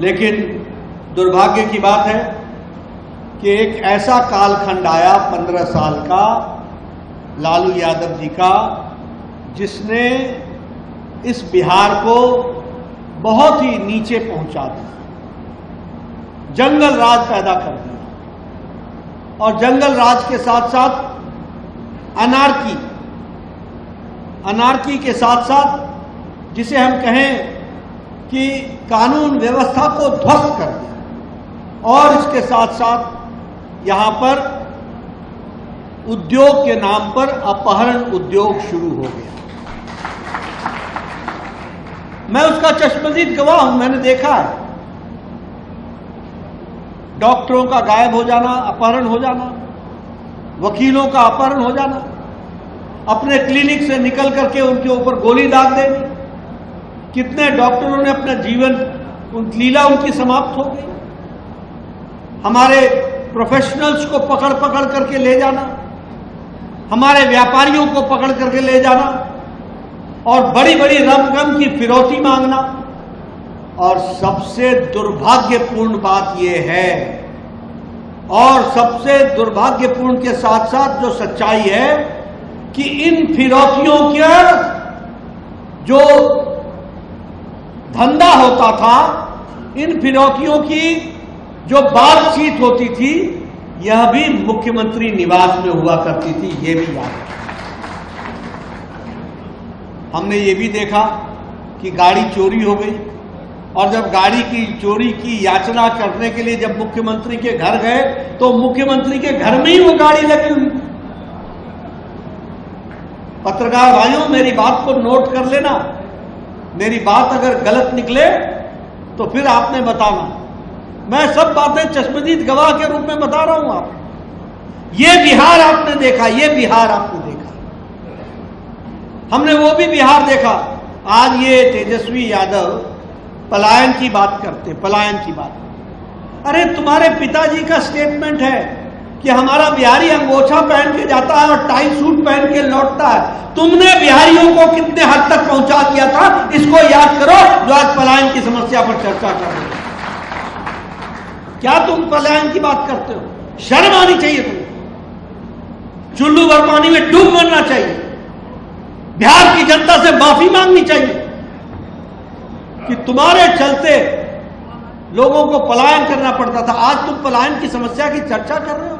लेकिन दुर्भाग्य की बात है कि एक ऐसा कालखंड आया 15 साल का लालू यादव जी का, जिसने इस बिहार को बहुत ही नीचे पहुंचा दिया, जंगल राज पैदा कर दिया और जंगल राज के साथ साथ अनार्की के साथ साथ जिसे हम कहें कि कानून व्यवस्था को ध्वस्त कर दिया और इसके साथ साथ यहां पर उद्योग के नाम पर अपहरण उद्योग शुरू हो गया। मैं उसका चश्मदीद गवाह हूं, मैंने देखा है डॉक्टरों का गायब हो जाना, अपहरण हो जाना, वकीलों का अपहरण हो जाना, अपने क्लिनिक से निकल करके उनके ऊपर गोली दाग देनी। कितने डॉक्टरों ने अपना जीवन, लीला उनकी समाप्त हो गई। हमारे प्रोफेशनल्स को पकड़ पकड़ करके ले जाना, हमारे व्यापारियों को पकड़ करके ले जाना और बड़ी बड़ी रकम की फिरौती मांगना। और सबसे दुर्भाग्यपूर्ण बात यह है, और सबसे दुर्भाग्यपूर्ण के साथ साथ जो सच्चाई है कि इन फिरौतियों के जो धंधा होता था, इन फिरौतियों की जो बातचीत होती थी, यह भी मुख्यमंत्री निवास में हुआ करती थी, यह भी याद है। हमने ये भी देखा कि गाड़ी चोरी हो गई और जब गाड़ी की चोरी की याचना करने के लिए जब मुख्यमंत्री के घर गए तो मुख्यमंत्री के घर में ही वो गाड़ी लगी हुई। पत्रकार भाइयों, मेरी बात को नोट कर लेना, मेरी बात अगर गलत निकले तो फिर आपने बताना। मैं सब बातें चश्मदीद गवाह के रूप में बता रहा हूं आप। ये बिहार आपने देखा, ये बिहार आपने देखा, हमने वो भी बिहार देखा। आज ये तेजस्वी यादव पलायन की बात करते, पलायन की बात। अरे तुम्हारे पिताजी का स्टेटमेंट है कि हमारा बिहारी अंगोछा पहन के जाता है और टाई सूट पहन के लौटता है। तुमने बिहारियों को कितने हद तक पहुंचा दिया था, इसको याद करो, जो आज पलायन की समस्या पर चर्चा कर रहे हो। क्या तुम पलायन की बात करते हो? शर्म आनी चाहिए तुम्हें। चुल्लू भर पानी में डूब मरना चाहिए। बिहार की जनता से माफी मांगनी चाहिए कि तुम्हारे चलते लोगों को पलायन करना पड़ता था। आज तुम पलायन की समस्या की चर्चा कर रहे हो।